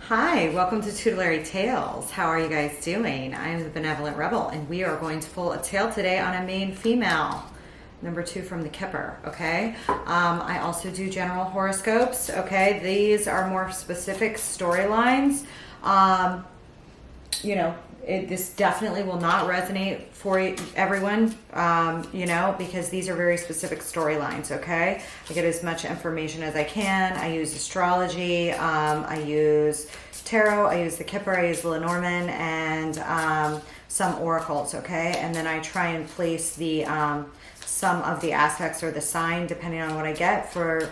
Hi, welcome to Tutelary Tales. How are you guys doing? I'm the Benevolent Rebel, and we are going to pull a tale today on a main female. Number 2 from the Kipper, okay? I also do general horoscopes, okay? These are more specific storylines. This definitely will not resonate for everyone, because these are very specific storylines, okay? I get as much information as I can. I use astrology, I use tarot, I use the Kipper, I use Lenormand, and some oracles, okay? And then I try and place the some of the aspects or the sign, depending on what I get, for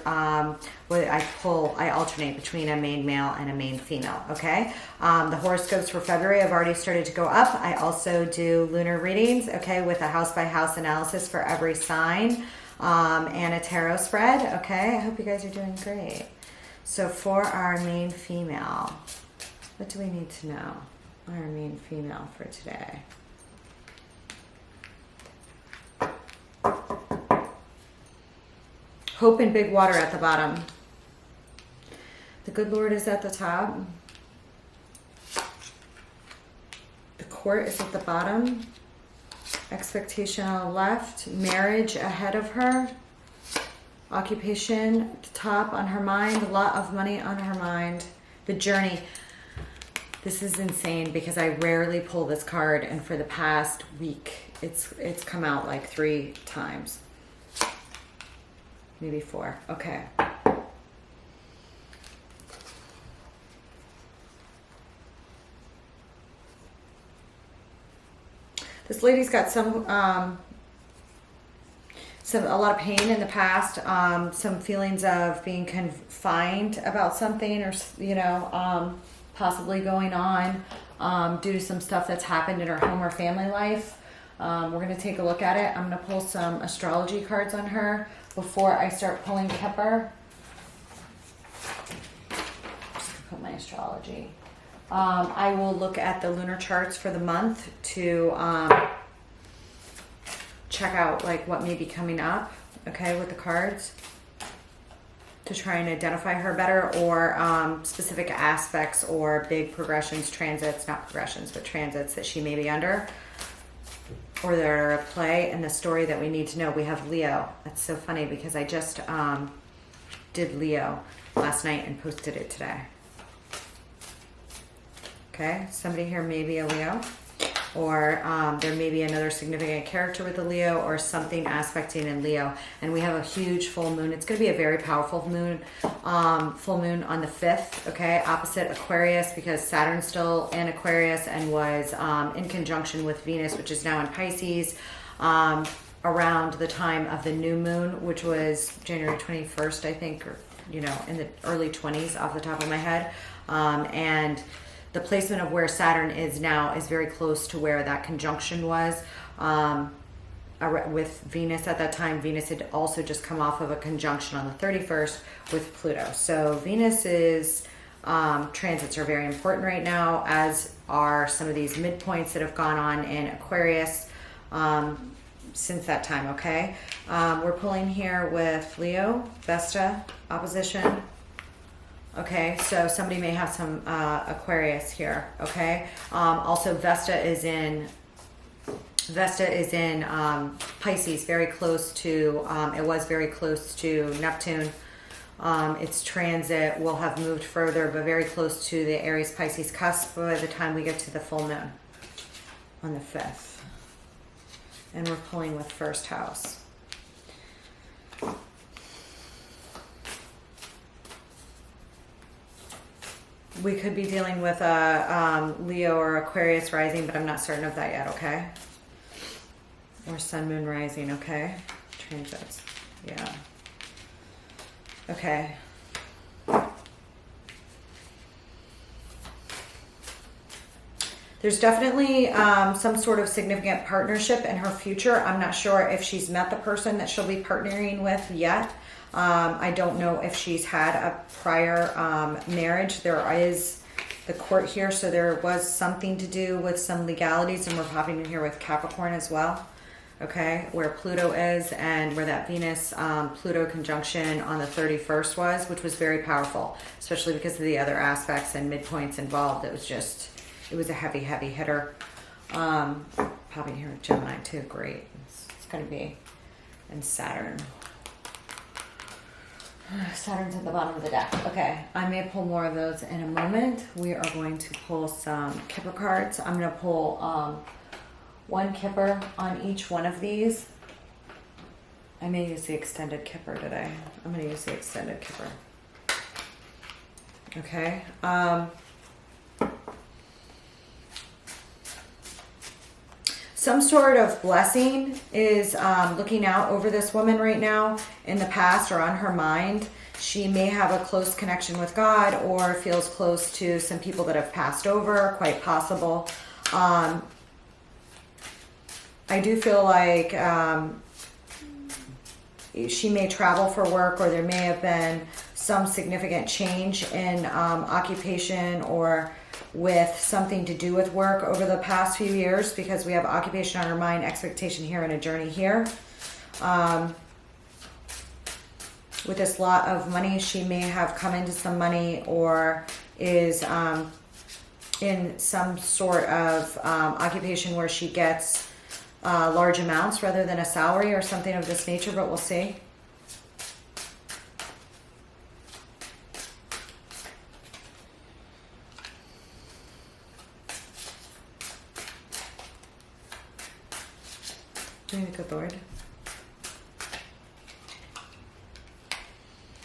what I alternate between a main male and a main female, okay? The horoscopes for February have already started to go up. I also do lunar readings, okay, with a house by house analysis for every sign, and a tarot spread, okay? I hope you guys are doing great. So for our main female, what do we need to know? Our main female for today. Hope and big water at the bottom. The good Lord is at the top. The court is at the bottom. Expectation on the left. Marriage ahead of her. Occupation at the top on her mind. A lot of money on her mind. The journey. This is insane because I rarely pull this card, and for the past week it's come out like 3 times. Maybe 4. Okay. This lady's got a lot of pain in the past, some feelings of being confined about something, or possibly going on due to some stuff that's happened in her home or family life. We're going to take a look at it. I'm going to pull some astrology cards on her before I start pulling Kipper. Put my astrology. I will look at the lunar charts for the month to check out like what may be coming up, okay, with the cards, to try and identify her better, or specific aspects or big progressions, transits, not progressions, but transits that she may be under, or that are at play in the story that we need to know. We have Leo. That's so funny because I just did Leo last night and posted it today. Okay, somebody here may be a Leo, or there may be another significant character with a Leo, or something aspecting in Leo. And we have a huge full moon. It's going to be a very powerful moon, full moon on the 5th, okay, opposite Aquarius, because Saturn's still in Aquarius and was in conjunction with Venus, which is now in Pisces, around the time of the new moon, which was January 21st, I think, or, in the early 20s off the top of my head. And the placement of where Saturn is now is very close to where that conjunction was with Venus at that time. Venus had also just come off of a conjunction on the 31st with Pluto. So Venus's transits are very important right now, as are some of these midpoints that have gone on in Aquarius since that time, okay? We're pulling here with Leo, Vesta, opposition. Okay, so somebody may have some Aquarius here, okay? Also, Vesta is in Pisces, very close to, it was very close to Neptune. Its transit will have moved further, but very close to the Aries-Pisces cusp by the time we get to the full moon on the 5th. And we're pulling with first house. We could be dealing with a Leo or Aquarius rising, but I'm not certain of that yet, okay? Or Sun, Moon, rising, okay? Transits, yeah. Okay. There's definitely some sort of significant partnership in her future. I'm not sure if she's met the person that she'll be partnering with yet. I don't know if she's had a prior marriage. There is the court here, so there was something to do with some legalities, and we're popping in here with Capricorn as well. okay, where Pluto is and where that Venus Pluto conjunction on the 31st was, which was very powerful, especially because of the other aspects and midpoints involved. It was a heavy hitter. Probably here with Gemini too. Great. It's going to be in Saturn. Saturn's at the bottom of the deck. Okay, I may pull more of those in a moment. We are going to pull some Kipper cards. I'm going to pull one Kipper on each one of these. I may use the extended Kipper today. I'm going to use the extended Kipper. Okay. Some sort of blessing is looking out over this woman right now in the past or on her mind. She may have a close connection with God or feels close to some people that have passed over, quite possible. I do feel like she may travel for work, or there may have been some significant change in occupation or with something to do with work over the past few years, because we have occupation on her mind, expectation here, and a journey here. With this lot of money, she may have come into some money or is in some sort of occupation where she gets large amounts rather than a salary or something of this nature, but we'll see. Good Lord.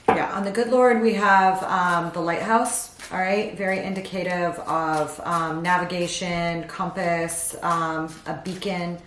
Yeah, on the Good Lord we have the lighthouse. All right, very indicative of navigation, compass, a beacon.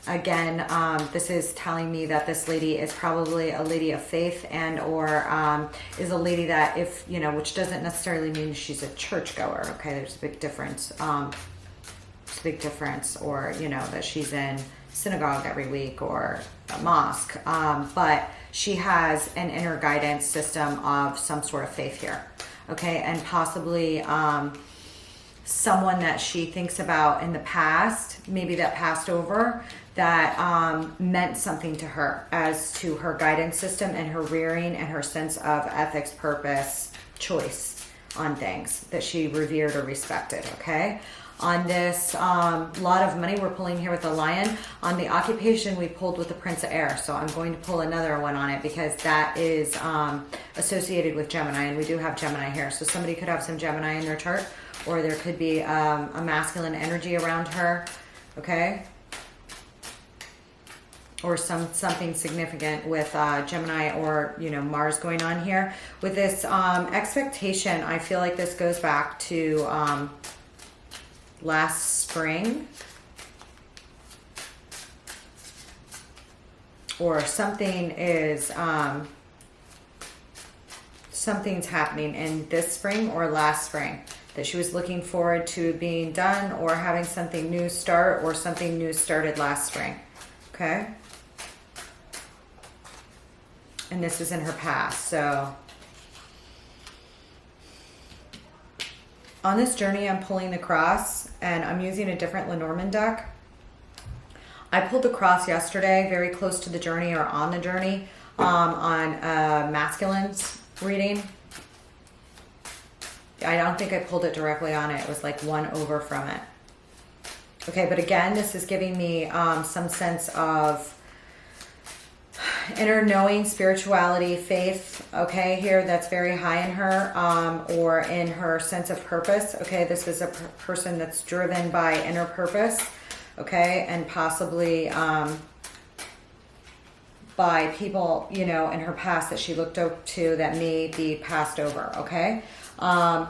Again, this is telling me that this lady is probably a lady of faith, and or is a lady that, if you know, which doesn't necessarily mean she's a churchgoer. Okay, there's a big difference. It's a big difference, or you know, that she's in synagogue every week or a mosque, but she has an inner guidance system of some sort of faith here, okay, and possibly someone that she thinks about in the past, maybe that passed over, that meant something to her as to her guidance system and her rearing and her sense of ethics, purpose, choice on things that she revered or respected, okay? On this lot of money, we're pulling here with the Lion. On the occupation, we pulled with the Prince of Air. So I'm going to pull another one on it because that is associated with Gemini. And we do have Gemini here. So somebody could have some Gemini in their chart. Or there could be a masculine energy around her. Okay? Or something significant with Gemini or, you know, Mars going on here. With this expectation, I feel like this goes back to... last spring, or something is something's happening in this spring or last spring that she was looking forward to being done, or having something new start, or something new started last spring. Okay, and this is in her past. So on this journey, I'm pulling the cross, and I'm using a different Lenormand deck. I pulled the cross yesterday, very close to the journey or on the journey, on masculines reading. I don't think I pulled it directly on it. It was like one over from it. Okay, but again, this is giving me some sense of inner knowing, spirituality, faith, okay, here that's very high in her, or in her sense of purpose. Okay, this is a person that's driven by inner purpose, okay, and possibly by people, you know, in her past that she looked up to that may be passed over, okay. On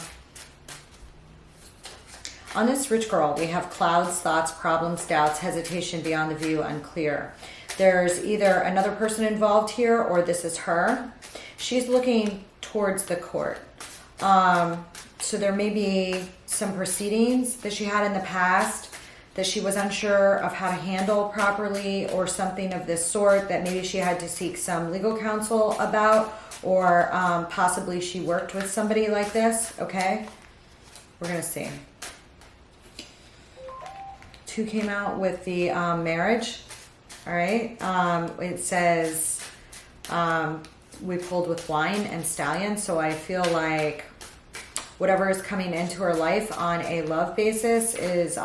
this rich girl, we have clouds, thoughts, problems, doubts, hesitation, beyond the view, unclear. There's either another person involved here, or this is her. She's looking towards the court. So there may be some proceedings that she had in the past that she was unsure of how to handle properly, or something of this sort that maybe she had to seek some legal counsel about, or possibly she worked with somebody like this, okay? We're going to see. 2 came out with the marriage. All right. It says we pulled with wine and stallion. So I feel like whatever is coming into her life on a love basis is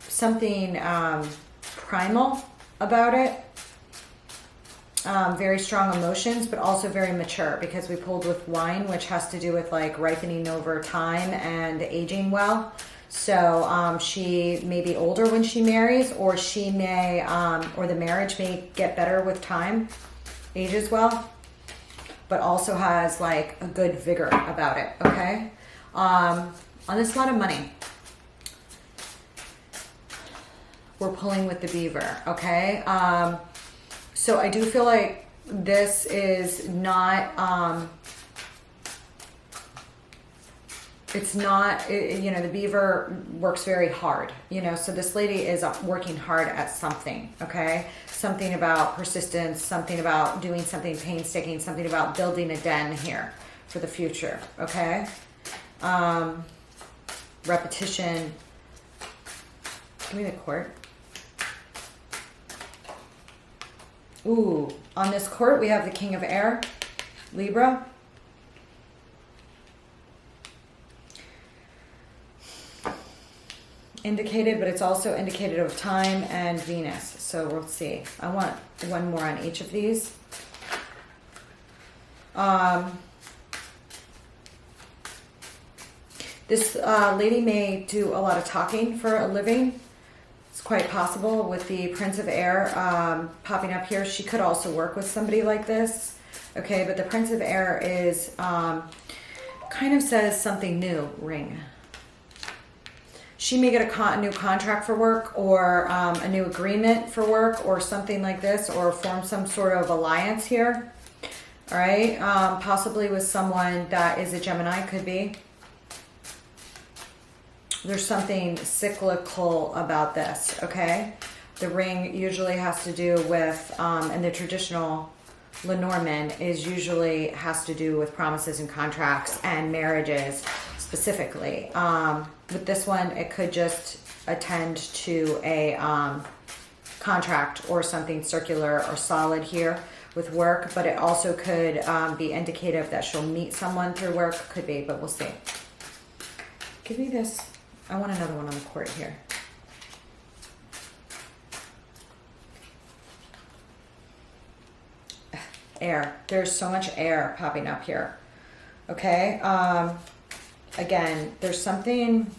something primal about it. Very strong emotions, but also very mature, because we pulled with wine, which has to do with like ripening over time and aging well. So she may be older when she marries, or she may, or the marriage may get better with time, ages well, but also has like a good vigor about it. Okay. On this lot of money, we're pulling with the beaver. Okay. So I do feel like this is not, it's not, you know, the beaver works very hard, you know, so this lady is working hard at something, okay? Something about persistence, something about doing something painstaking, something about building a den here for the future, okay? Repetition. Give me the court. Ooh, on this court, we have the King of Air, Libra. Indicated, but it's also indicated of time and Venus. So we'll see. I want one more on each of these. This lady may do a lot of talking for a living. It's quite possible with the Prince of Air popping up here. She could also work with somebody like this. Okay, but the Prince of Air is kind of says something new, ring. She may get a new contract for work, or a new agreement for work, or something like this, or form some sort of alliance here. All right, possibly with someone that is a Gemini, could be. There's something cyclical about this, okay? The ring usually has to do with, and the traditional Lenormand is usually has to do with promises and contracts and marriages specifically. With this one, it could just attend to a contract or something circular or solid here with work, but it also could be indicative that she'll meet someone through work, could be, but we'll see. Give me this. I want another one on the court here. Air. There's so much air popping up here. Okay. Again, there's something.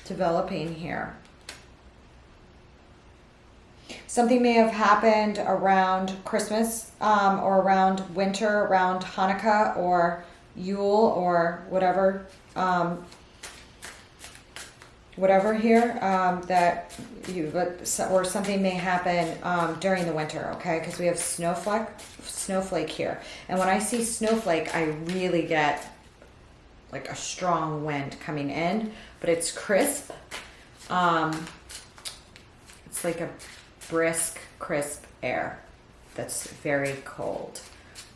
Developing here. Something may have happened around Christmas, or around winter, around Hanukkah or Yule or whatever, whatever here, that you, or something may happen during the winter, okay? Because we have snowflake here. And when I see snowflake, I really get like a strong wind coming in, but it's crisp. It's like a brisk, crisp air that's very cold,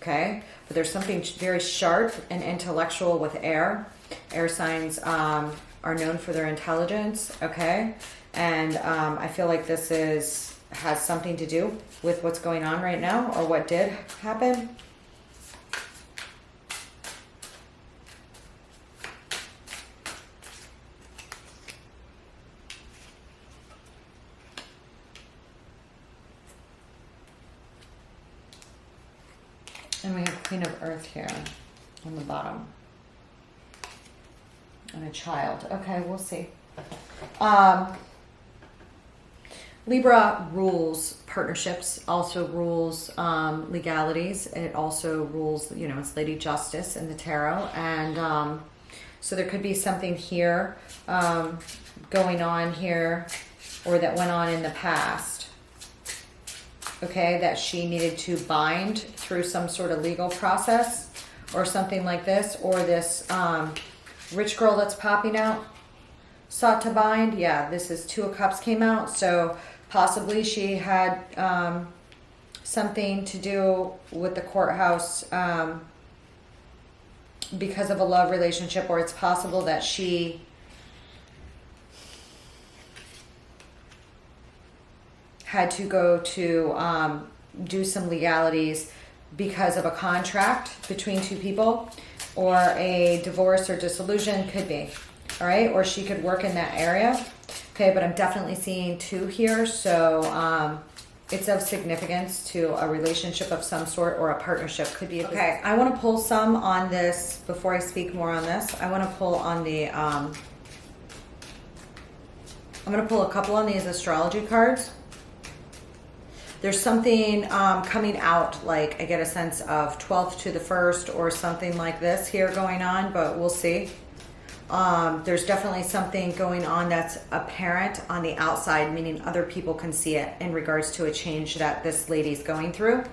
okay? But there's something very sharp and intellectual with air. Air signs are known for their intelligence, okay? And I feel like this has something to do with what's going on right now, or what did happen. And we have Queen of Earth here on the bottom. And a child. Okay, we'll see. Libra rules partnerships, also rules legalities. It also rules, you know, it's Lady Justice in the tarot. And so there could be something here going on here, or that went on in the past. Okay, that she needed to bind through some sort of legal process or something like this, or this rich girl that's popping out sought to bind. Yeah, this is Two of Cups came out, so possibly she had something to do with the courthouse because of a love relationship, or it's possible that she had to go to do some legalities because of a contract between two people, or a divorce or dissolution, could be. All right, or she could work in that area. Okay, but I'm definitely seeing 2 here, so it's of significance to a relationship of some sort, or a partnership. Could be. Okay, I want to pull some on this before I speak more on this. I want to pull on the I'm going to pull a couple on these astrology cards. There's something coming out, like I get a sense of 12th to the 1st or something like this here going on, but we'll see. There's definitely something going on that's apparent on the outside, meaning other people can see it in regards to a change that this lady's going through,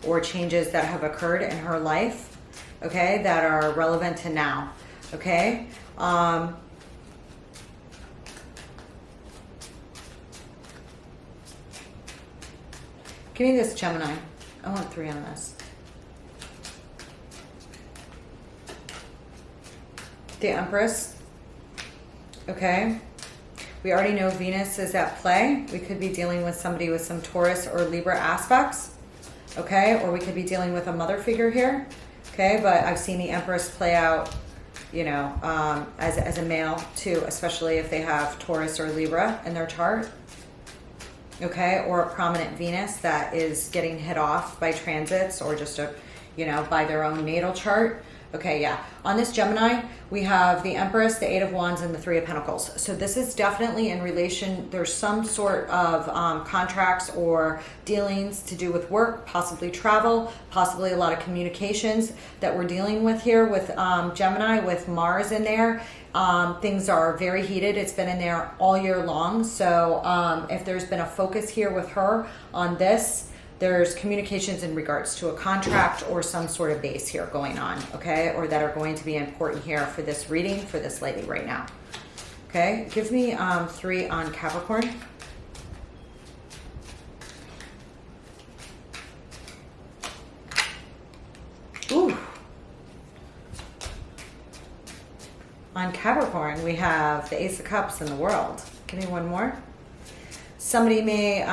or changes that have occurred in her life, okay, that are relevant to now, okay? Give me this, Gemini. I want 3 on this. The Empress. Okay. We already know Venus is at play. We could be dealing with somebody with some Taurus or Libra aspects. Okay. Or we could be dealing with a mother figure here. Okay. But I've seen the Empress play out, you know, as a male too, especially if they have Taurus or Libra in their chart. Okay, or a prominent Venus that is getting hit off by transits, or just by their own natal chart. Okay, yeah. On this Gemini, we have the Empress, the 8 of Wands, and the 3 of Pentacles. So this is definitely in relation. There's some sort of contracts or dealings to do with work, possibly travel, possibly a lot of communications that we're dealing with here with Gemini, with Mars in there. Things are very heated. It's been in there all year long. So if there's been a focus here with her on this, there's communications in regards to a contract or some sort of base here going on, okay? Or that are going to be important here for this reading for this lady right now. Okay, give me 3 on Capricorn. Ooh. On Capricorn, we have the Ace of Cups in the World. Give me one more. Somebody may...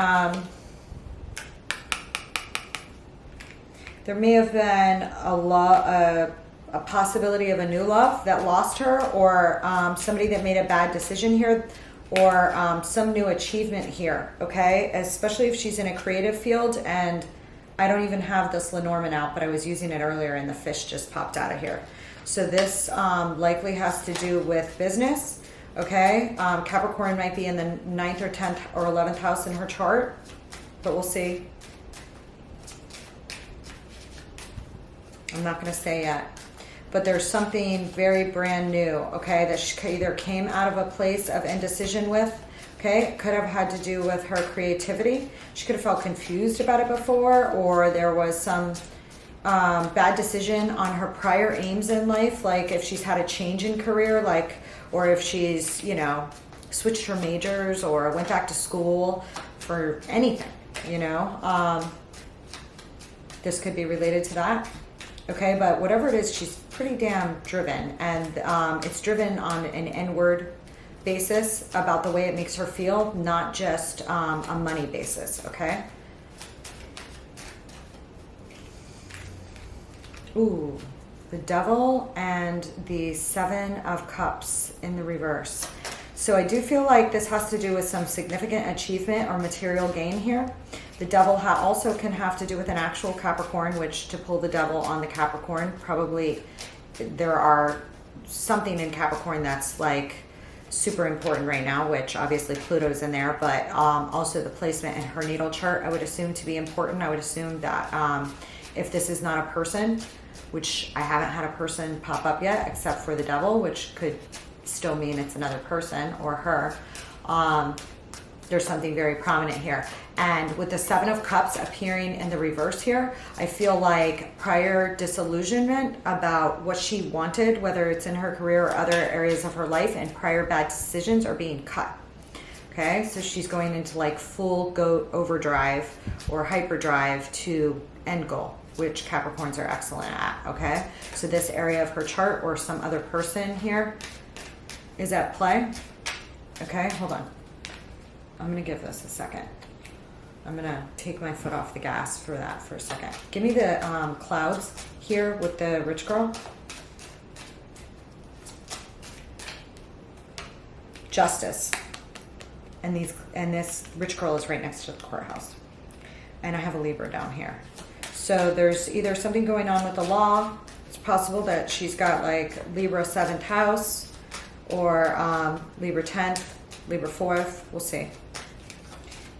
there may have been a possibility of a new love that lost her, or somebody that made a bad decision here, or some new achievement here, okay? Especially if she's in a creative field, and I don't even have this Lenormand out, but I was using it earlier and the fish just popped out of here. So this likely has to do with business, okay? Capricorn might be in the 9th or 10th or 11th house in her chart, but we'll see. I'm not going to say yet, but there's something very brand new, okay, that she either came out of a place of indecision with, okay, it could have had to do with her creativity. She could have felt confused about it before, or there was some bad decision on her prior aims in life, like if she's had a change in career, like, or if she's, switched her majors or went back to school for anything, this could be related to that. Okay, but whatever it is, she's pretty damn driven, and it's driven on an inward basis about the way it makes her feel, not just a money basis, okay? Ooh, the Devil and the 7 of Cups in the reverse. So I do feel like this has to do with some significant achievement or material gain here. The Devil also can have to do with an actual Capricorn, which to pull the Devil on the Capricorn, probably there are something in Capricorn that's like super important right now, which obviously Pluto's in there, but also the placement in her natal chart I would assume to be important. I would assume that if this is not a person, which I haven't had a person pop up yet except for the Devil, which could still mean it's another person or her, there's something very prominent here. And with the 7 of Cups appearing in the reverse here, I feel like prior disillusionment about what she wanted, whether it's in her career or other areas of her life, and prior bad decisions are being cut. Okay, so she's going into like full goat overdrive or hyperdrive to end goal, which Capricorns are excellent at. Okay, so this area of her chart or some other person here is at play. Okay, hold on. I'm going to give this a second. I'm going to take my foot off the gas for that for a second. Give me the clouds here with the rich girl. Justice. And this rich girl is right next to the courthouse. And I have a Libra down here. So there's either something going on with the law. It's possible that she's got like Libra 7th house or Libra 10th, Libra 4th. We'll see.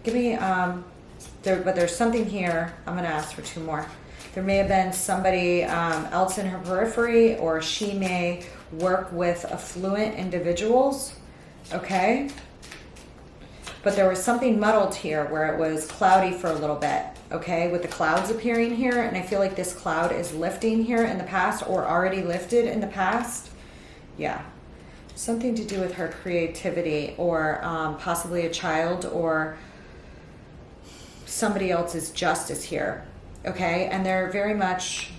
Give me, but there's something here. I'm going to ask for 2 more. There may have been somebody else in her periphery, or she may work with affluent individuals. Okay. But there was something muddled here where it was cloudy for a little bit, okay, with the clouds appearing here. And I feel like this cloud is lifting here in the past or already lifted in the past. Yeah. Something to do with her creativity or possibly a child or somebody else's justice here, okay? And there very much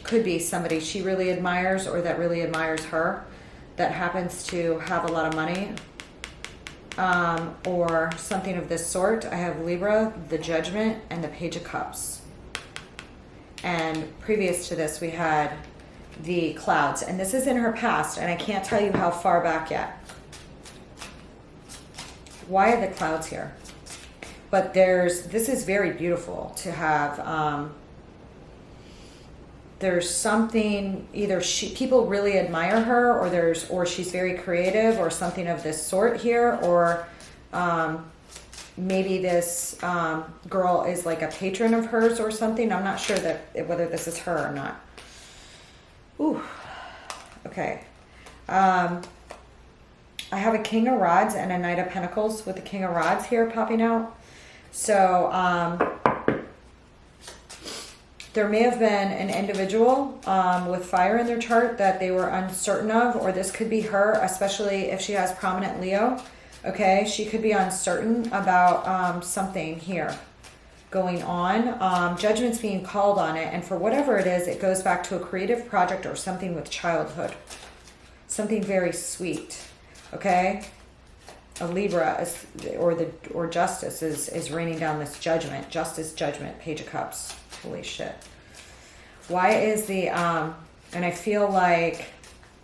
could be somebody she really admires or that really admires her that happens to have a lot of money. Or something of this sort. I have Libra, the Judgment, and the Page of Cups. And previous to this, we had the clouds. And this is in her past, and I can't tell you how far back yet. Why are the clouds here? But this is very beautiful to have. There's something, either people really admire her, or she's very creative, or something of this sort here, or maybe this girl is like a patron of hers or something. I'm not sure whether this is her or not. Ooh, okay. I have a King of Rods and a Knight of Pentacles with the King of Rods here popping out. So, there may have been an individual with fire in their chart that they were uncertain of, or this could be her, especially if she has prominent Leo. Okay, she could be uncertain about something here going on. Judgment's being called on it, and for whatever it is, it goes back to a creative project or something with childhood. Something very sweet. Okay? A Libra or Justice is raining down this judgment. Justice, Judgment, Page of Cups. Holy shit. Why is and I feel like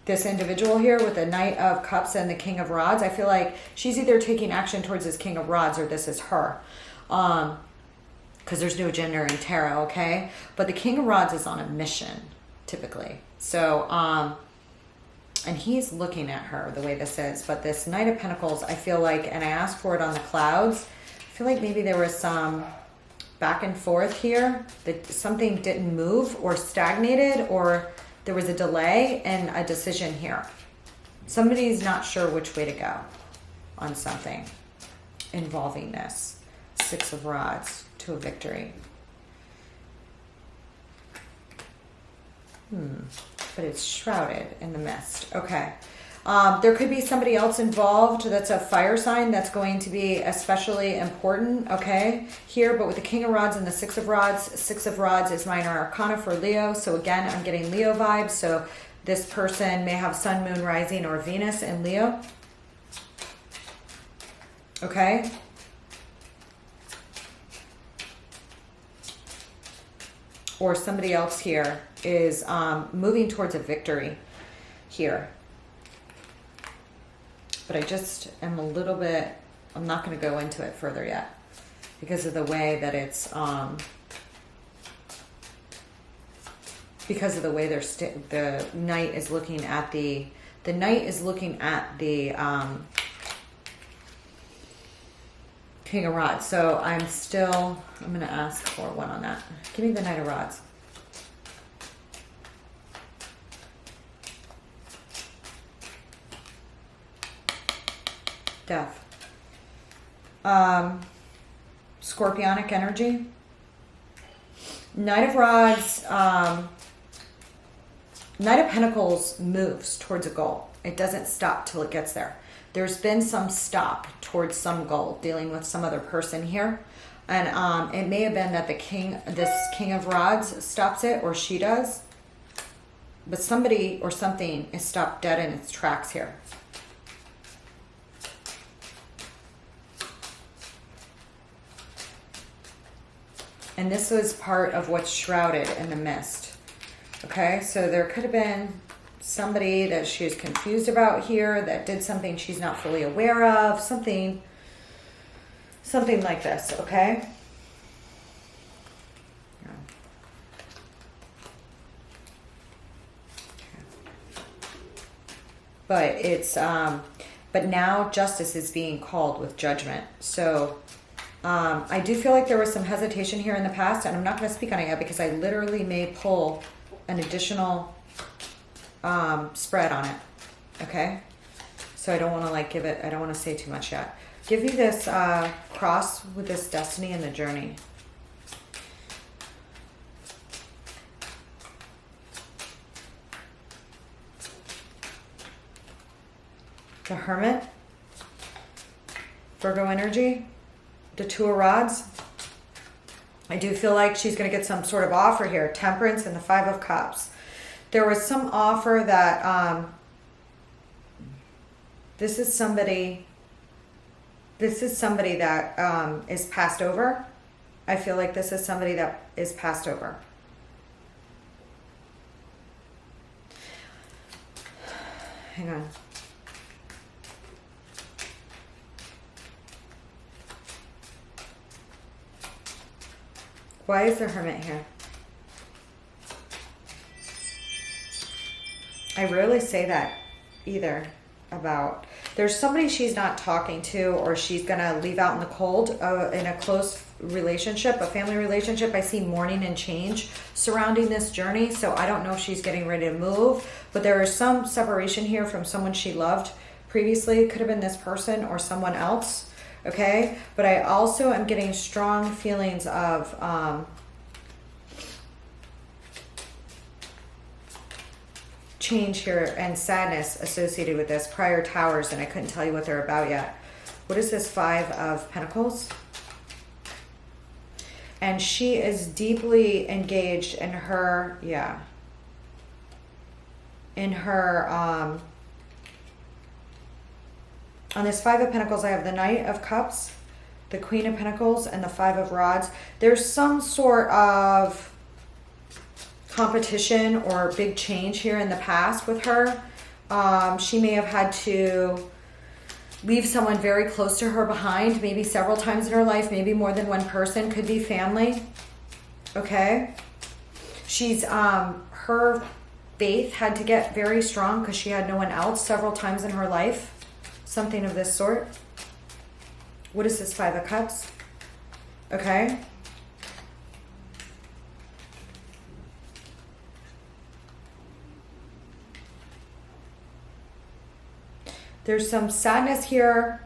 this individual here with the Knight of Cups and the King of Rods, I feel like she's either taking action towards this King of Rods or this is her. Because there's no gender in tarot, okay? But the King of Rods is on a mission, typically. So, and he's looking at her the way this is. But this Knight of Pentacles, I feel like, and I asked for it on the clouds, I feel like maybe there was some back and forth here, that something didn't move or stagnated, or there was a delay in a decision here. Somebody's not sure which way to go on something involving this. 6 of Rods to a victory. But it's shrouded in the mist. Okay. There could be somebody else involved that's a fire sign that's going to be especially important, okay, here. But with the King of Rods and the 6 of Rods is minor arcana for Leo. So again, I'm getting Leo vibes. So this person may have Sun, Moon, Rising, or Venus in Leo. Okay. Or somebody else here is moving towards a victory here. But I just am a little bit, I'm not going to go into it further yet because of the way that it's, because of the way the Knight is looking at the King of Rods. So I'm going to ask for one on that. Give me the Knight of Rods. Death. Scorpionic energy. Knight of Rods, Knight of Pentacles moves towards a goal. It doesn't stop till it gets there. there's been some stop towards some goal, dealing with some other person here. And it may have been that this King of Rods stops it, or she does. But somebody or something is stopped dead in its tracks here. And this was part of what's shrouded in the mist. Okay, so there could have been somebody that she's confused about here, that did something she's not fully aware of, something like this, okay? But it's, but now justice is being called with judgment. So I do feel like there was some hesitation here in the past, and I'm not going to speak on it yet because I literally may pull an additional spread on it. Okay, so I don't want to like give it, I don't want to say too much yet. Give me this cross with this destiny and the journey. The Hermit, Virgo energy, the Two of Rods. I do feel like she's going to get some sort of offer here. Temperance and the Five of Cups. There was some offer that this is somebody that is passed over. I feel like this is somebody that is passed over. Hang on. Why is the Hermit here? I rarely say that either about, there's somebody she's not talking to, or she's going to leave out in the cold in a close relationship, a family relationship. I see mourning and change surrounding this journey. So I don't know if she's getting ready to move, but there is some separation here from someone she loved previously. It could have been this person or someone else. Okay, but I also am getting strong feelings of change here and sadness associated with this. Prior towers, and I couldn't tell you what they're about yet. What is this Five of Pentacles? And she is deeply engaged in her, in her, on this Five of Pentacles, I have the Knight of Cups, the Queen of Pentacles, and the Five of Rods. There's some sort of competition or big change here in the past with her. She may have had to leave someone very close to her behind, maybe several times in her life, maybe more than one person, could be family. Okay. She's, her faith had to get very strong because she had no one else several times in her life. Something of this sort. What is this Five of Cups? Okay. There's some sadness here.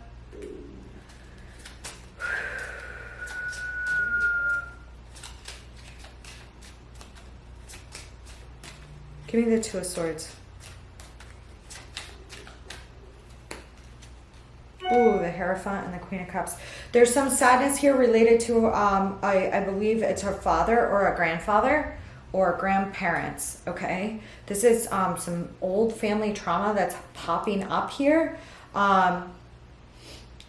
Give me the Two of Swords. Ooh, the Hierophant and the Queen of Cups. There's some sadness here related to, I believe it's her father or a grandfather or grandparents, okay? This is some old family trauma that's popping up here. And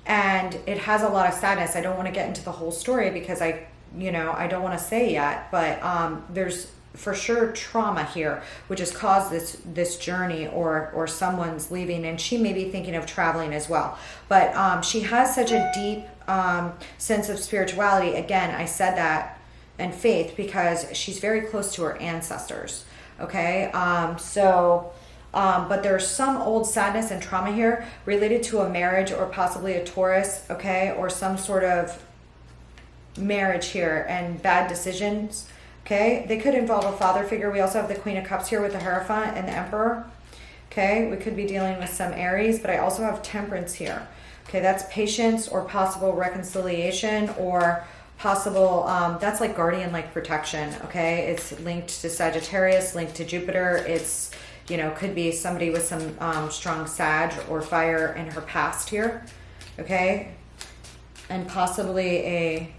it has a lot of sadness. I don't want to get into the whole story because I don't want to say yet, but there's for sure trauma here, which has caused this journey, or someone's leaving, and she may be thinking of traveling as well. But she has such a deep sense of spirituality. Again, I said that, and faith, because she's very close to her ancestors. Okay, but there's some old sadness and trauma here related to a marriage or possibly a Taurus, okay, or some sort of marriage here and bad decisions. Okay, they could involve a father figure. We also have the Queen of Cups here with the Hierophant and the Emperor. Okay, we could be dealing with some Aries, but I also have Temperance here. Okay, that's patience or possible reconciliation, or possible, that's like guardian-like protection. Okay, it's linked to Sagittarius, linked to Jupiter. It's, you know, could be somebody with some strong Sag or fire in her past here, okay? And possibly a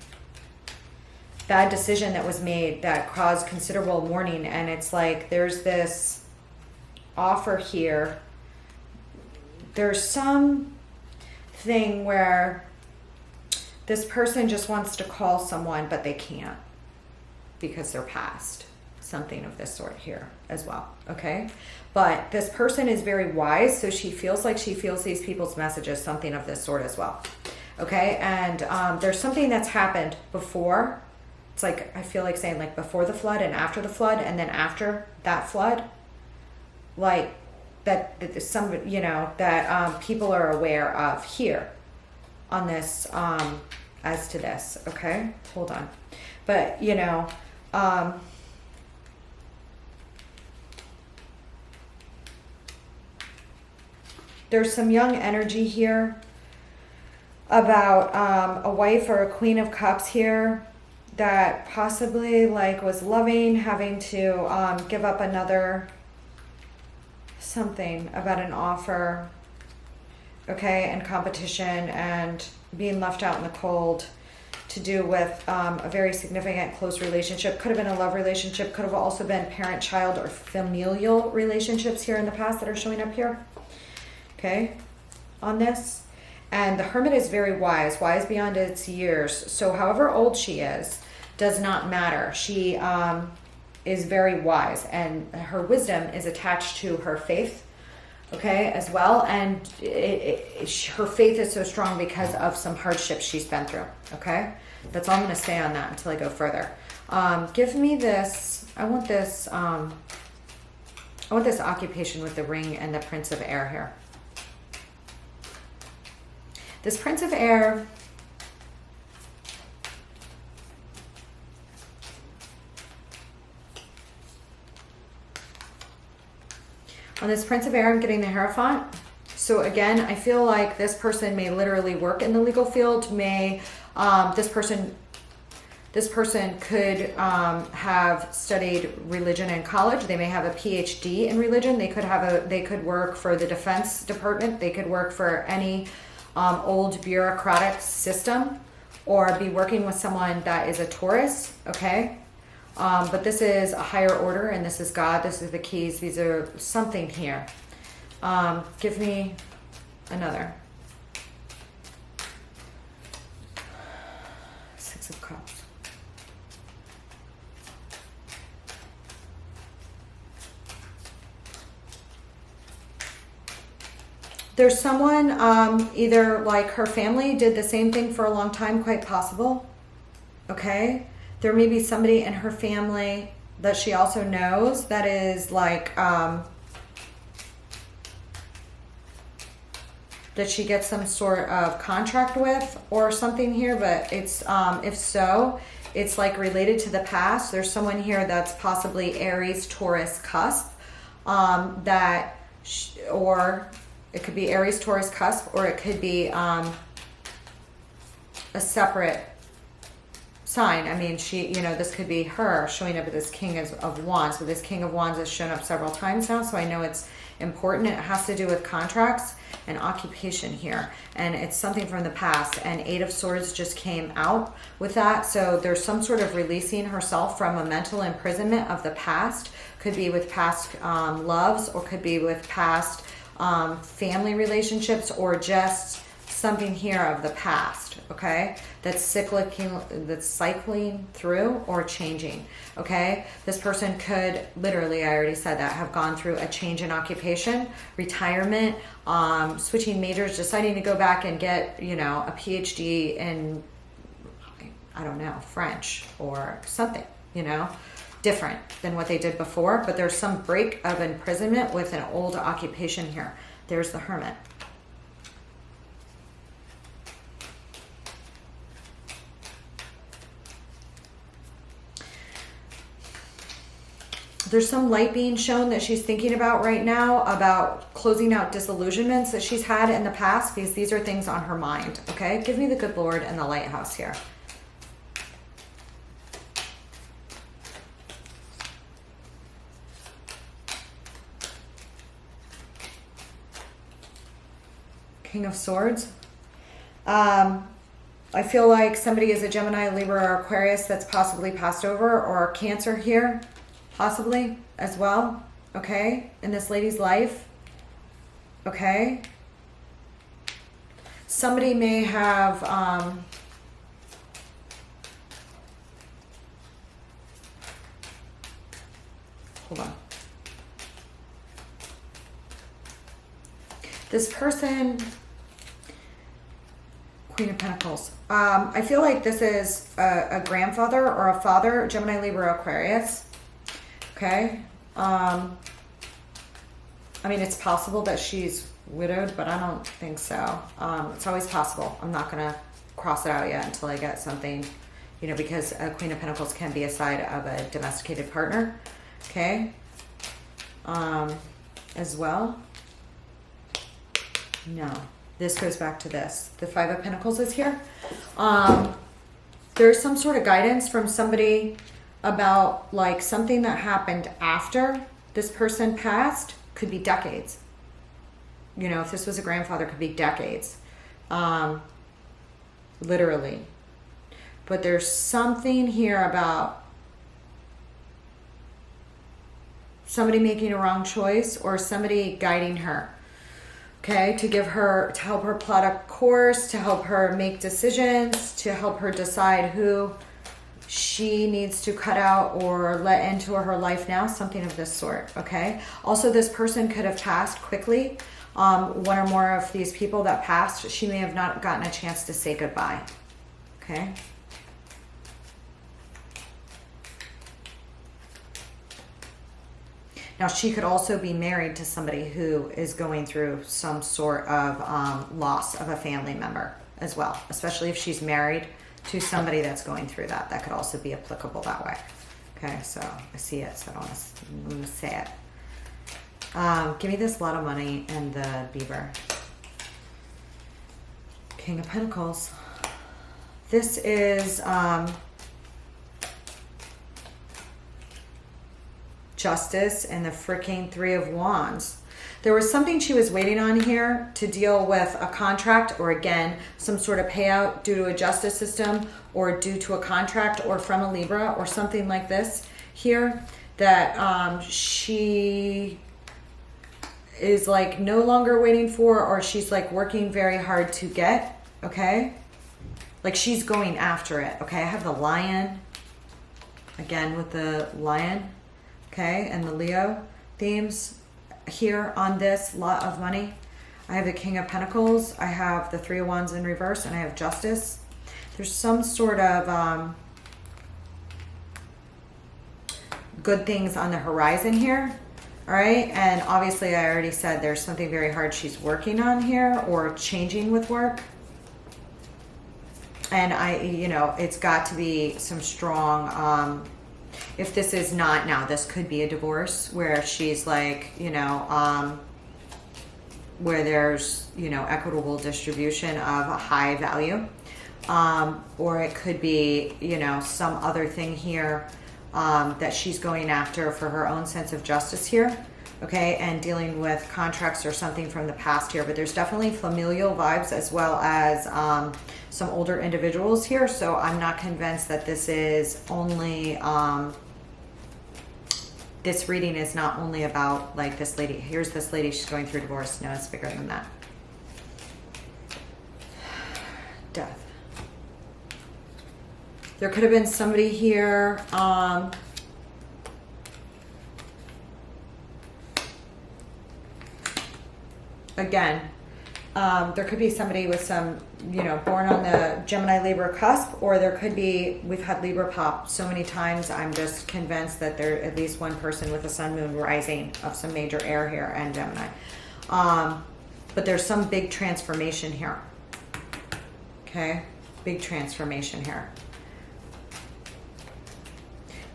bad decision that was made that caused considerable mourning. And it's like there's this offer here. There's some thing where this person just wants to call someone, but they can't because they're past. Something of this sort here as well, okay? But this person is very wise, so she feels like she feels these people's messages, something of this sort as well, okay? And there's something that's happened before. It's like, I feel like saying like before the flood and after the flood, and then after that flood, like that some, you know, that people are aware of here on this, as to this, okay? Hold on. But, you know, there's some young energy here about a wife or a Queen of Cups here that possibly like was loving, having to give up another something about an offer, okay, and competition and being left out in the cold, to do with a very significant close relationship. Could have been a love relationship, could have also been parent-child or familial relationships here in the past that are showing up here, okay, on this. And the Hermit is very wise beyond its years. So however old she is does not matter. She is very wise, and her wisdom is attached to her faith, okay, as well. And her faith is so strong because of some hardships she's been through, okay? That's all I'm going to say on that until I go further. Give me this. I want this occupation with the ring and the Prince of Air here. This Prince of Air, on this Prince of Air, I'm getting the Hierophant. So again, I feel like this person may literally work in the legal field. May this person could have studied religion in college. They may have a PhD in religion. They could work for the Defense Department. They could work for any old bureaucratic system, or be working with someone that is a Taurus, okay? But this is a higher order, and this is God. This is the keys. These are something here. Give me another. Six of Cups. There's someone, either like her family did the same thing for a long time, quite possible, okay? There may be somebody in her family that she also knows that is like, that she gets some sort of contract with or something here, but it's, if so, it's like related to the past. There's someone here that's possibly Aries, Taurus, cusp, or it could be Aries, Taurus, cusp, or it could be a separate sign. I mean, she, you know, this could be her showing up at this King of Wands. So this King of Wands has shown up several times now, so I know it's important. It has to do with contracts and occupation here, and it's something from the past. And Eight of Swords just came out with that, so there's some sort of releasing herself from a mental imprisonment of the past. Could be with past loves, or could be with past family relationships, or just something here of the past, okay, that's cycling through or changing, okay? This person could literally, I already said that, have gone through a change in occupation, retirement, switching majors, deciding to go back and get, you know, a PhD in, I don't know, French or something, you know, different than what they did before. But there's some break of imprisonment with an old occupation here. There's the Hermit. There's some light being shown that she's thinking about right now, about closing out disillusionments that she's had in the past, because these are things on her mind, okay? Give me the Good Lord and the Lighthouse here. King of Swords. I feel like somebody is a Gemini, Libra, or Aquarius that's possibly passed over, or Cancer here, possibly as well, okay, in this lady's life, okay. Somebody may have, hold on. This person, Queen of Pentacles. I feel like this is a grandfather or a father, Gemini, Libra, Aquarius. Okay. I mean, it's possible that she's widowed, but I don't think so. It's always possible. I'm not going to cross it out yet until I get something, you know, because a Queen of Pentacles can be a side of a domesticated partner. Okay. As well. No, this goes back to this. The Five of Pentacles is here. There's some sort of guidance from somebody about like something that happened after this person passed. Could be decades. You know, if this was a grandfather, could be decades. Literally. But there's something here about somebody making a wrong choice or somebody guiding her. Okay, to help her plot a course, to help her make decisions, to help her decide who she needs to cut out or let into her life now, something of this sort, okay? Also, this person could have passed quickly. One or more of these people that passed, she may have not gotten a chance to say goodbye, okay? Now, she could also be married to somebody who is going through some sort of loss of a family member as well, especially if she's married to somebody that's going through that. That could also be applicable that way. Okay, so I see it, so I don't want to say it. Give me this lot of money and the beaver. King of Pentacles. This is... Justice and the freaking Three of Wands. There was something she was waiting on here to deal with a contract or again some sort of payout due to a justice system or due to a contract or from a Libra or something like this here that she is like no longer waiting for, or she's like working very hard to get, okay? Like she's going after it, okay? I have the Lion again with the Lion. Okay, and the Leo themes here on this lot of money. I have the King of Pentacles, I have the Three of Wands in reverse, and I have Justice. There's some sort of good things on the horizon here, all right? And obviously I already said there's something very hard she's working on here or changing with work. And you know, it's got to be some strong, if this is not now, this could be a divorce where she's like, you know, where there's, you know, equitable distribution of a high value. Or it could be, you know, some other thing here that she's going after for her own sense of justice here. Okay, and dealing with contracts or something from the past here. But there's definitely familial vibes as well as some older individuals here. So I'm not convinced that this is only, this reading is not only about like this lady. Here's this lady, she's going through divorce. No, it's bigger than that. Death. There could have been somebody here, again, there could be somebody with some, you know, born on the Gemini Libra cusp, or there could be, we've had Libra pop so many times, I'm just convinced that there at least one person with a sun moon rising of some major air here and Gemini. But there's some big transformation here. Okay, big transformation here.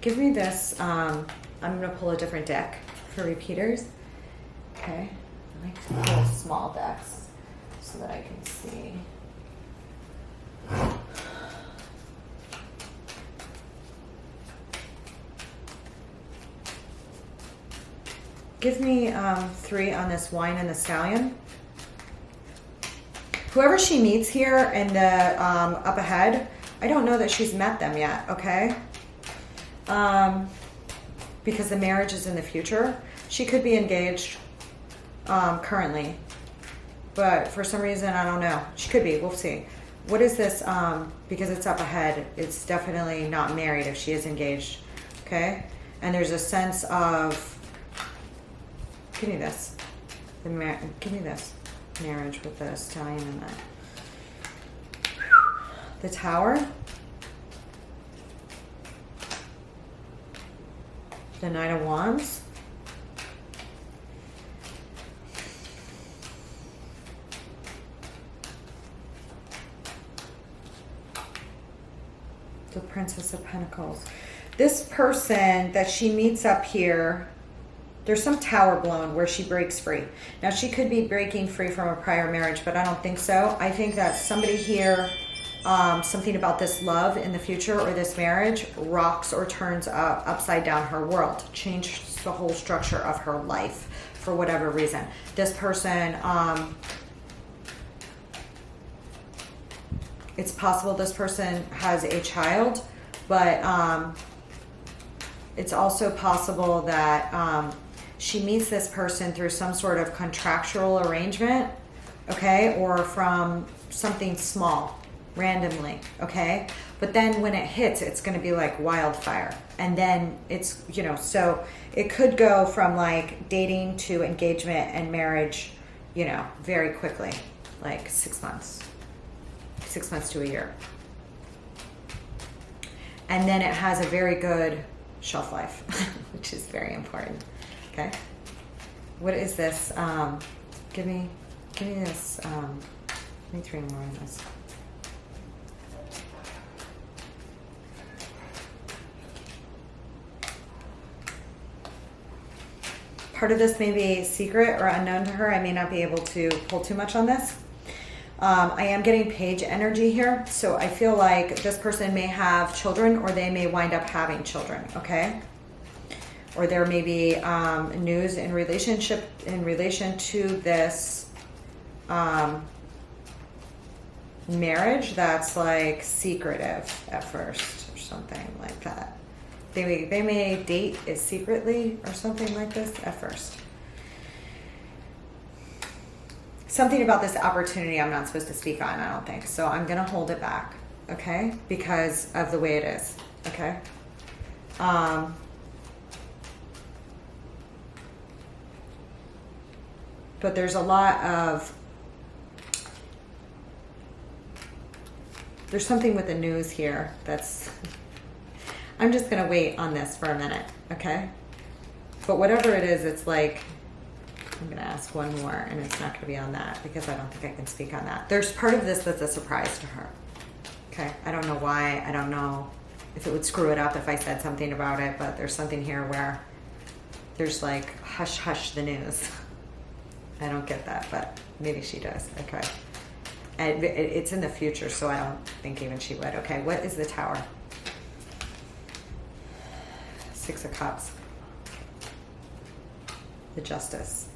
Give me this, I'm gonna pull a different deck for repeaters. Okay. I like to pull small decks so that I can see. Give me 3 on this Wine and the Stallion. Whoever she meets here in the up ahead, I don't know that she's met them yet, okay? Because the marriage is in the future. She could be engaged currently, but for some reason, I don't know. She could be, we'll see. What is this? Because it's up ahead, it's definitely not married if she is engaged, okay? And there's a sense of, give me this. Give me this. Marriage with the stallion and the Tower. The Knight of Wands. The Princess of Pentacles. This person that she meets up here, there's some tower blown where she breaks free. Now, she could be breaking free from a prior marriage, but I don't think so. I think that somebody here, something about this love in the future or this marriage rocks or turns upside down her world, changes the whole structure of her life for whatever reason. This person, it's possible this person has a child, but it's also possible that she meets this person through some sort of contractual arrangement, okay, or from something small, randomly, okay? But then when it hits, it's going to be like wildfire. And then it's, you know, so it could go from like dating to engagement and marriage, you know, very quickly, like 6 months. 6 months to a year. And then it has a very good shelf life, which is very important. Okay. What is this? Give me this. Give me 3 more on this. Part of this may be secret or unknown to her. I may not be able to pull too much on this. I am getting page energy here, so I feel like this person may have children or they may wind up having children, okay? Or there may be news in relation to this marriage that's like secretive at first or something like that. They may date it secretly or something like this at first. Something about this opportunity I'm not supposed to speak on, I don't think. So I'm going to hold it back, okay? Because of the way it is, okay? But there's a lot of... There's something with the news here that's... I'm just going to wait on this for a minute, okay? But whatever it is, it's like... I'm going to ask one more, and it's not going to be on that because I don't think I can speak on that. There's part of this that's a surprise to her. Okay, I don't know why. I don't know if it would screw it up if I said something about it, but there's something here where there's like, hush, hush the news. I don't get that, but maybe she does. Okay. And it's in the future, so I don't think even she would. Okay, what is the Tower? 6 of Cups. The Justice.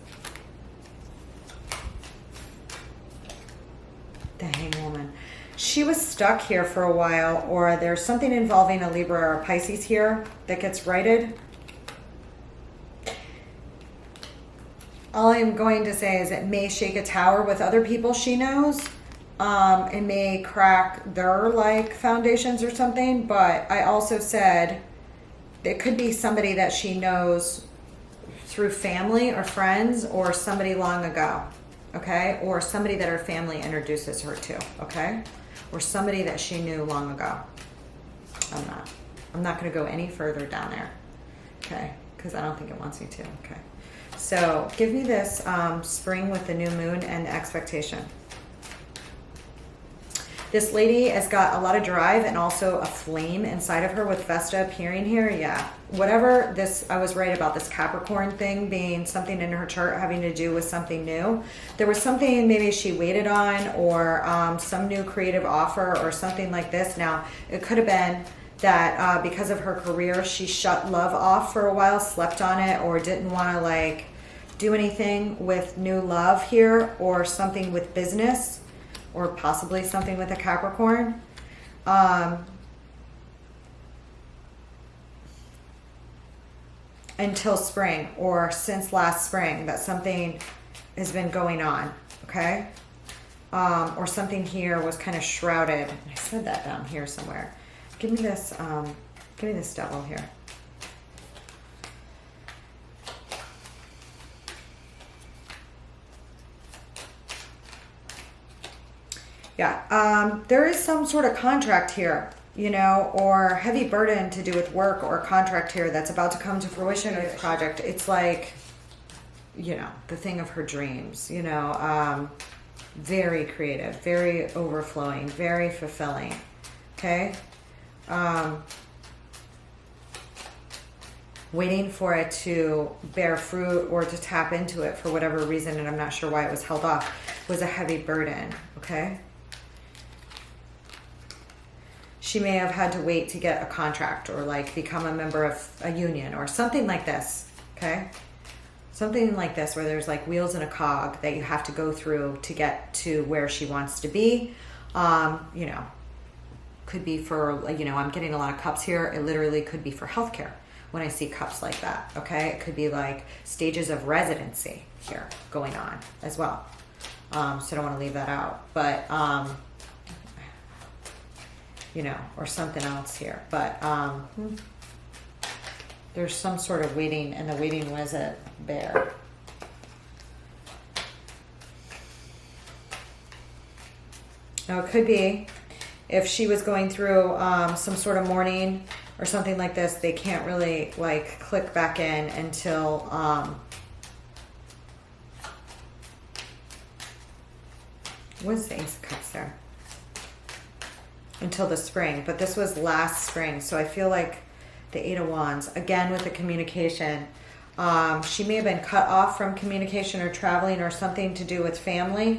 The Hanged Woman. She was stuck here for a while, or there's something involving a Libra or a Pisces here that gets righted. All I'm going to say is it may shake a tower with other people she knows. It may crack their like foundations or something, but I also said it could be somebody that she knows through family or friends or somebody long ago, okay? Or somebody that her family introduces her to, okay? Or somebody that she knew long ago. I'm not going to go any further down there, okay? Because I don't think it wants me to, okay? So give me this spring with the new moon and expectation. This lady has got a lot of drive and also a flame inside of her with Vesta appearing here. Yeah, whatever this, I was right about this Capricorn thing being something in her chart having to do with something new. There was something maybe she waited on, or some new creative offer or something like this. Now, it could have been that because of her career, she shut love off for a while, slept on it, or didn't want to like do anything with new love here, or something with business. or possibly something with a Capricorn. Until spring, or since last spring, that something has been going on, okay? Or something here was kind of shrouded. I said that down here somewhere. Give me this devil here. Yeah, there is some sort of contract here, you know, or heavy burden to do with work or contract here that's about to come to fruition with project. It's like, you know, the thing of her dreams, you know, very creative, very overflowing, very fulfilling, okay? Waiting for it to bear fruit or to tap into it for whatever reason, and I'm not sure why it was held off, was a heavy burden, okay? She may have had to wait to get a contract or like become a member of a union or something like this, okay? Something like this where there's like wheels in a cog that you have to go through to get to where she wants to be. You know, could be for, you know, I'm getting a lot of cups here. It literally could be for healthcare when I see cups like that, okay? It could be like stages of residency here going on as well. So I don't want to leave that out. But, you know, or something else here. But there's some sort of waiting, and the waiting was a bear. Now, it could be if she was going through some sort of mourning or something like this, they can't really like click back in until what's the Ace of Cups there? Until the spring, but this was last spring, so I feel like the Eight of Wands, again with the communication, she may have been cut off from communication or traveling or something to do with family,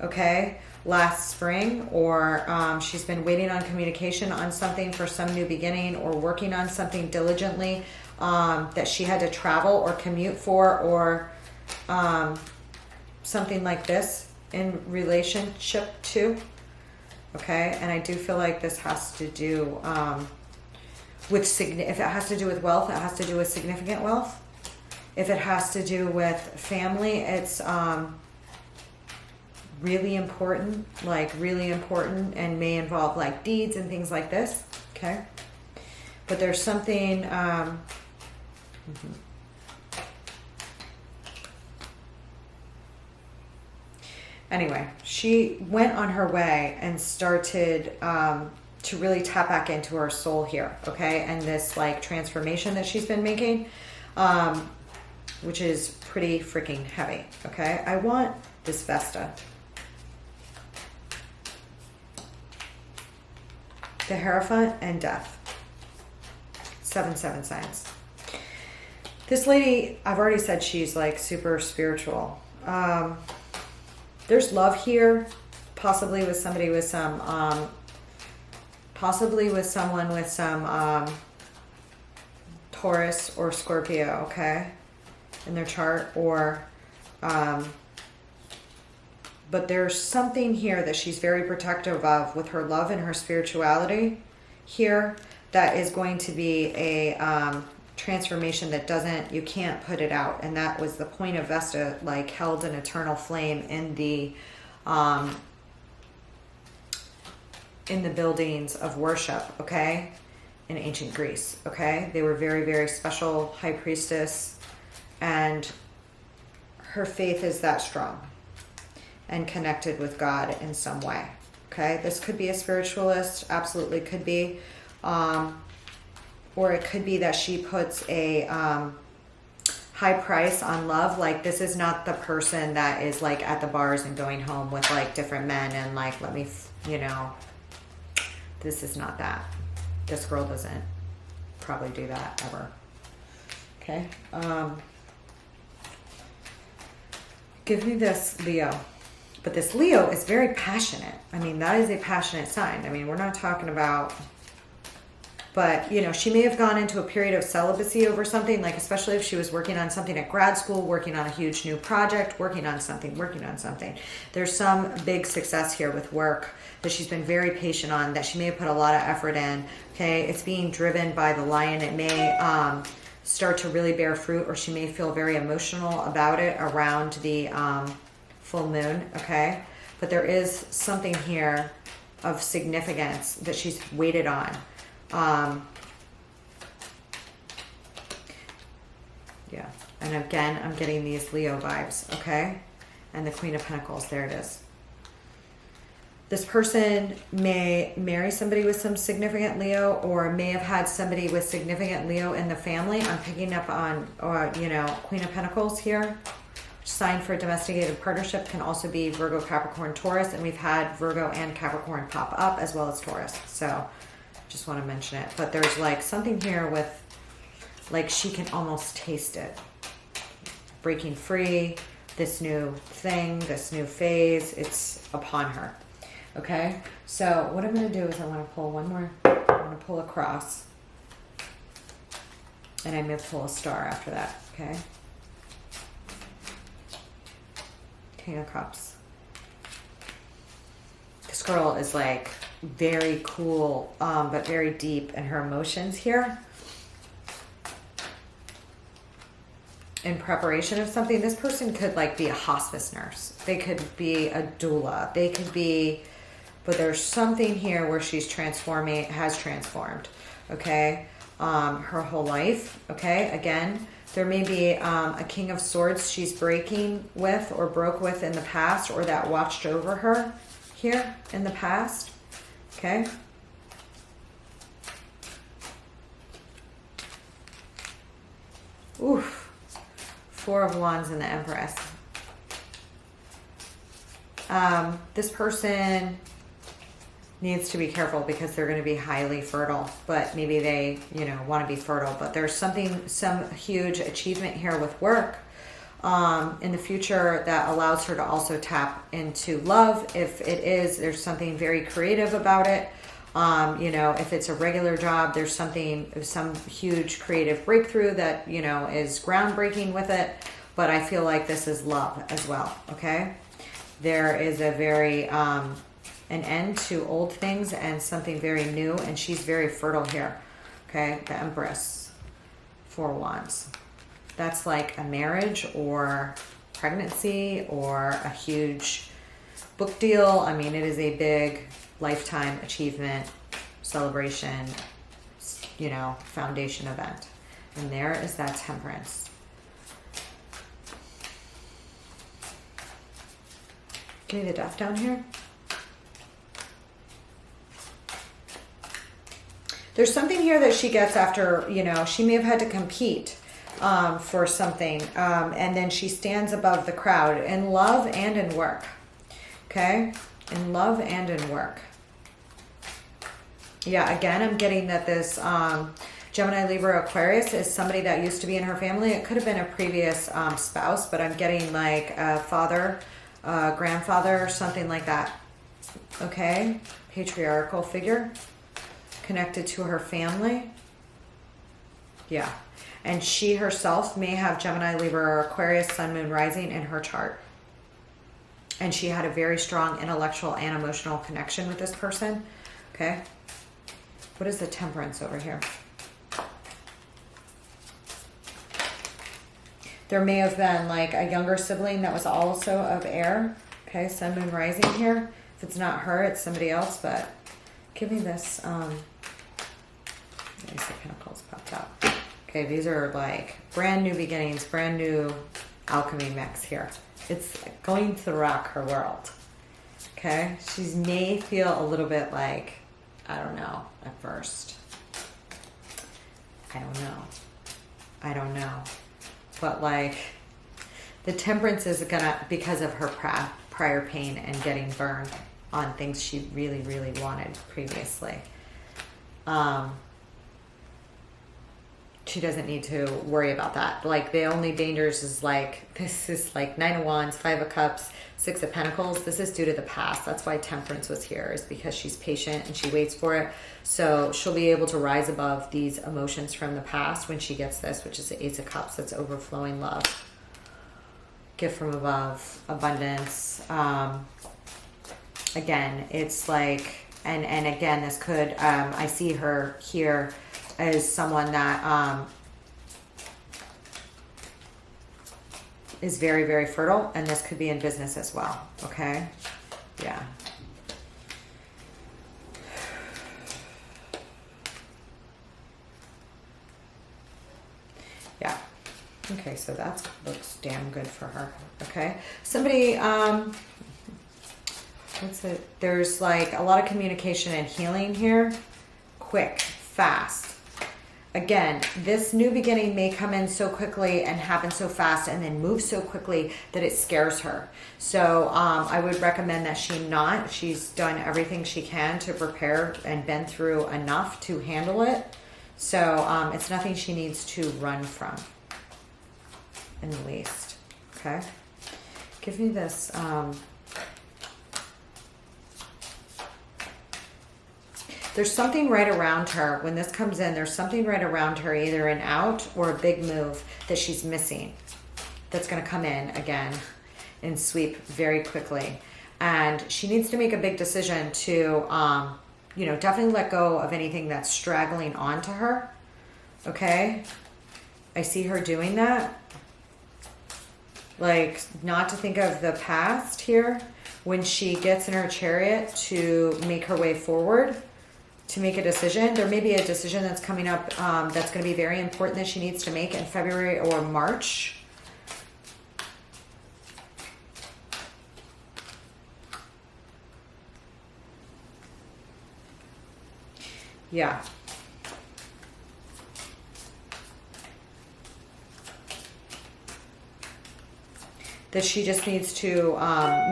okay, last spring, or she's been waiting on communication on something for some new beginning, or working on something diligently that she had to travel or commute for, or something like this in relationship to. Okay, and I do feel like this has to do with, if it has to do with wealth, it has to do with significant wealth. If it has to do with family, it's really important, and may involve like deeds and things like this, okay? But there's something, Anyway, she went on her way and started to really tap back into her soul here, okay? And this like transformation that she's been making, which is pretty freaking heavy, okay? I want this Vesta. The Hierophant and Death. 7/7 signs. This lady, I've already said she's like super spiritual. There's love here, possibly with somebody with some, someone with some Taurus or Scorpio, okay, in their chart, or, but there's something here that she's very protective of with her love and her spirituality here that is going to be a transformation that you can't put it out. And that was the point of Vesta, like held an eternal flame in the buildings of worship, okay, in ancient Greece, okay? They were very, very special high priestess, and her faith is that strong and connected with God in some way, okay? This could be a spiritualist, absolutely could be, or it could be that she puts a high price on love. Like, this is not the person that is like at the bars and going home with like different men and like, let me, you know, this is not that. This girl doesn't probably do that ever. Okay. Give me this Leo. But this Leo is very passionate. I mean, that is a passionate sign. I mean, we're not talking about But, you know, she may have gone into a period of celibacy over something, like especially if she was working on something at grad school, working on a huge new project, working on something. There's some big success here with work that she's been very patient on, that she may have put a lot of effort in. Okay, it's being driven by the lion. It may start to really bear fruit, or she may feel very emotional about it around the full moon. Okay, but there is something here of significance that she's waited on. Yeah, and again, I'm getting these Leo vibes, okay? And the Queen of Pentacles, there it is. This person may marry somebody with some significant Leo, or may have had somebody with significant Leo in the family. I'm picking up on, you know, Queen of Pentacles here. Sign for a domesticated partnership can also be Virgo, Capricorn, Taurus, and we've had Virgo and Capricorn pop up as well as Taurus. So just want to mention it. But there's like something here with, like, she can almost taste it. Breaking free, this new thing, this new phase, it's upon her. Okay? So what I'm going to do is I want to pull one more. I'm going to pull a cross. And I'm going to pull a star after that. Okay? King of Cups. This girl is like very cool, but very deep in her emotions here. In preparation of something, this person could like be a hospice nurse. They could be a doula. They could be, but there's something here where she's transforming, has transformed. Okay, her whole life. Okay, again, there may be a King of Swords she's breaking with or broke with in the past, or that watched over her here in the past. Okay. Oof. Four of Wands and the Empress. This person needs to be careful because they're going to be highly fertile, but maybe they, you know, want to be fertile, but there's something, some huge achievement here with work in the future that allows her to also tap into love. If it is, there's something very creative about it. You know, if it's a regular job, there's something, some huge creative breakthrough that, you know, is groundbreaking with it. But I feel like this is love as well. Okay. There is a very, an end to old things and something very new. And she's very fertile here. Okay. The Empress, Four Wands. That's like a marriage or pregnancy or a huge book deal. I mean, it is a big lifetime achievement, celebration, you know, foundation event. And there is that Temperance. Give me the Death down here. There's something here that she gets after, you know, she may have had to compete for something. And then she stands above the crowd in love and in work. Okay? In love and in work. Yeah, again, I'm getting that this Gemini, Libra, Aquarius is somebody that used to be in her family. It could have been a previous spouse, but I'm getting like a father, grandfather, something like that. Okay? Patriarchal figure connected to her family. Yeah. And she herself may have Gemini, Libra, or Aquarius, Sun, Moon, Rising in her chart. And she had a very strong intellectual and emotional connection with this person. Okay? What is the Temperance over here? There may have been like a younger sibling that was also of air. Okay, Sun, Moon, Rising here. If it's not her, it's somebody else, but give me this. Ace of Pentacles popped out. Okay, these are like brand new beginnings, brand new alchemy mix here. It's going to rock her world. Okay, she may feel a little bit like, I don't know, at first. I don't know. But like, the Temperance is gonna, because of her prior pain and getting burned on things she really, really wanted previously. she doesn't need to worry about that. Like the only dangers is like, this is like 9 of Wands, 5 of Cups, 6 of Pentacles. This is due to the past. That's why Temperance was here, is because she's patient and she waits for it. So she'll be able to rise above these emotions from the past when she gets this, which is the Ace of Cups. That's overflowing love. Gift from above, abundance. Again, it's like, and again, this could, I see her here as someone that is very, very fertile, and this could be in business as well, okay? Yeah. Yeah. Okay, so that looks damn good for her, okay? Somebody, what's it? There's like a lot of communication and healing here. Quick, fast. Again, this new beginning may come in so quickly and happen so fast and then move so quickly that it scares her. So I would recommend that she's done everything she can to prepare and been through enough to handle it. So it's nothing she needs to run from in the least. Okay. Give me this. There's something right around her. When this comes in, there's something right around her, either an out or a big move that she's missing. That's going to come in again and sweep very quickly. And she needs to make a big decision to, you know, definitely let go of anything that's straggling onto her. Okay? I see her doing that. Like, not to think of the past here. When she gets in her chariot to make her way forward, to make a decision. There may be a decision that's coming up that's going to be very important that she needs to make in February or March. Yeah. That she just needs to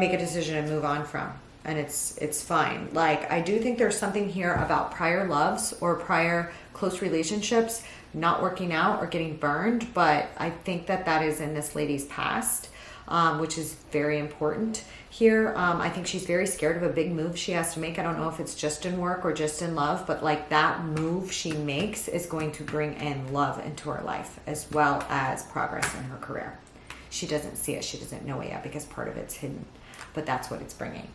make a decision and move on from. And it's fine. Like, I do think there's something here about prior loves or prior close relationships not working out or getting burned, but I think that that is in this lady's past, which is very important here. I think she's very scared of a big move she has to make. I don't know if it's just in work or just in love, but like that move she makes is going to bring in love into her life as well as progress in her career. She doesn't see it. She doesn't know it yet because part of it's hidden, but that's what it's bringing.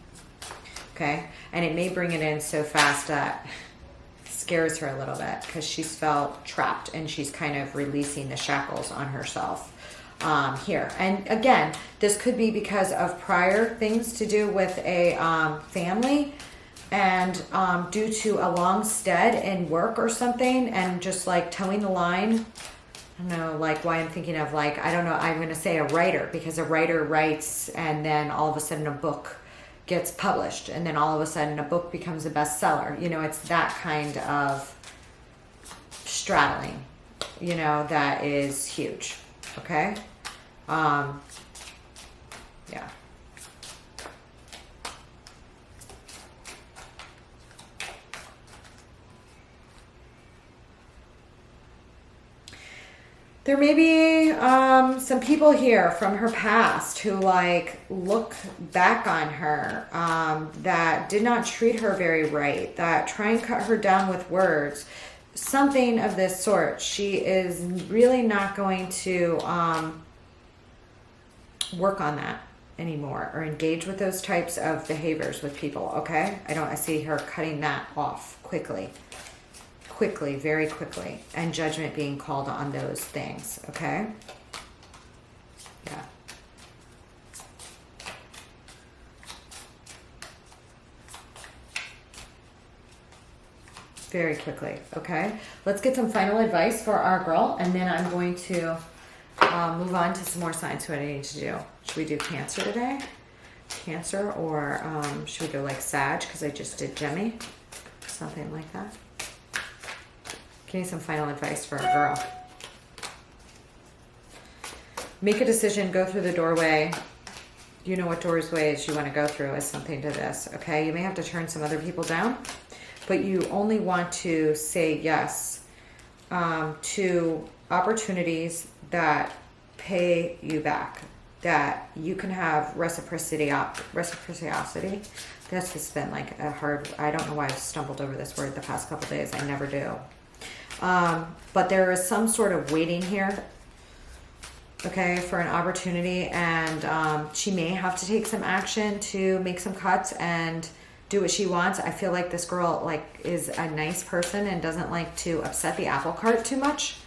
Okay, and it may bring it in so fast that it scares her a little bit because she's felt trapped and she's kind of releasing the shackles on herself here. And again, this could be because of prior things to do with a family and due to a long stead in work or something and just like towing the line. I don't know, like why I'm thinking of like, I don't know, I'm going to say a writer because a writer writes and then all of a sudden a book gets published and then all of a sudden a book becomes a bestseller. You know, it's that kind of straddling, you know, that is huge. Okay. Yeah. There may be some people here from her past who like look back on her that did not treat her very right, that try and cut her down with words, something of this sort. She is really not going to work on that anymore or engage with those types of behaviors with people. Okay, I see her cutting that off quickly, very quickly, and judgment being called on those things. Okay. Yeah. Very quickly. Okay. Let's get some final advice for our girl, and then I'm going to move on to some more signs. What I need to do. Should we do Cancer today? Cancer, or should we go like Sag because I just did Gemmy? Something like that. Give me some final advice for a girl. Make a decision, go through the doorway. You know what doorways you want to go through is something to this, okay? You may have to turn some other people down, but you only want to say yes to opportunities that pay you back, that you can have reciprocity. This has been like a hard, I don't know why I've stumbled over this word the past couple days. I never do. But there is some sort of waiting here, okay, for an opportunity, and she may have to take some action to make some cuts and do what she wants. I feel like this girl like is a nice person and doesn't like to upset the apple cart too much.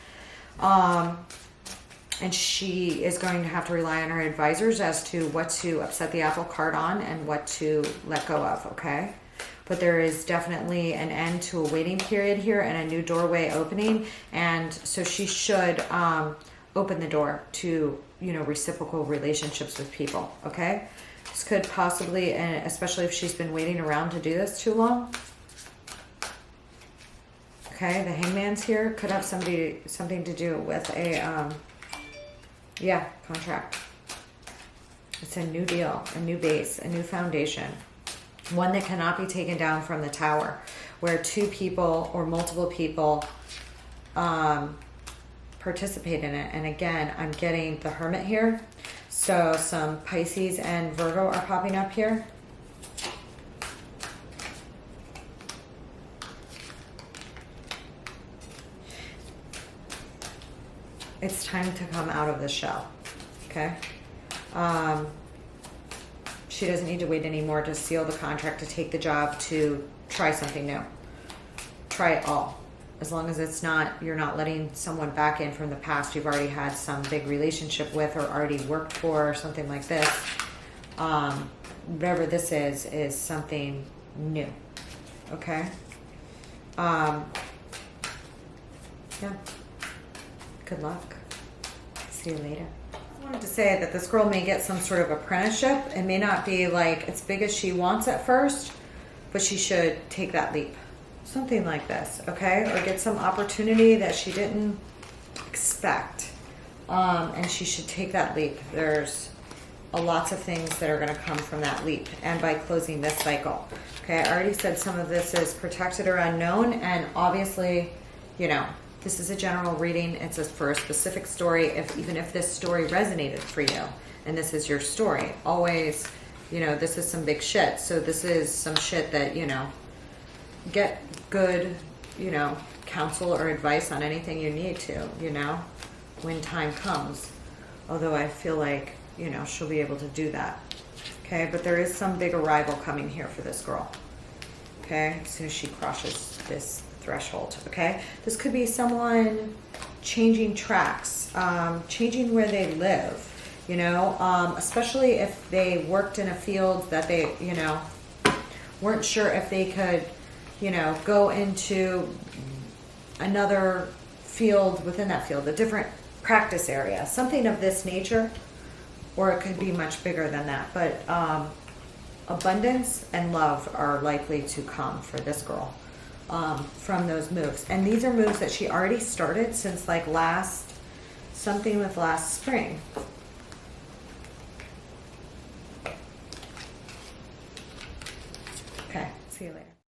And she is going to have to rely on her advisors as to what to upset the apple cart on and what to let go of, okay? But there is definitely an end to a waiting period here and a new doorway opening. And so she should open the door to, you know, reciprocal relationships with people, okay? This could possibly, and especially if she's been waiting around to do this too long. Okay, the Hangman's here. Could have something to do with a, yeah, contract. It's a new deal, a new base, a new foundation. One that cannot be taken down from the tower, where two people or multiple people participate in it. And again, I'm getting the Hermit here. So some Pisces and Virgo are popping up here. It's time to come out of the shell, okay? She doesn't need to wait anymore to seal the contract, to take the job, to try something new. Try it all. As long as it's not, you're not letting someone back in from the past you've already had some big relationship with or already worked for or something like this. Whatever this is something new, okay? Yeah. Good luck. See you later. I wanted to say that this girl may get some sort of apprenticeship. It may not be like as big as she wants at first, but she should take that leap. Something like this, okay? Or get some opportunity that she didn't expect. And she should take that leap. There's lots of things that are going to come from that leap, and by closing this cycle. Okay, I already said some of this is protected or unknown, and obviously, you know, this is a general reading. It's for a specific story. Even if this story resonated for you, and this is your story, always, you know, this is some big shit. So this is some shit that, you know, get good, you know, counsel or advice on anything you need to, you know, when time comes. Although I feel like, you know, she'll be able to do that. Okay, but there is some big arrival coming here for this girl. Okay, as soon as she crosses this threshold. Okay, this could be someone changing tracks, changing where they live, you know, especially if they worked in a field that they, you know, weren't sure if they could, you know, go into another field within that field, a different practice area, something of this nature, or it could be much bigger than that. But abundance and love are likely to come for this girl from those moves. And these are moves that she already started since like something with last spring. Okay, see you later.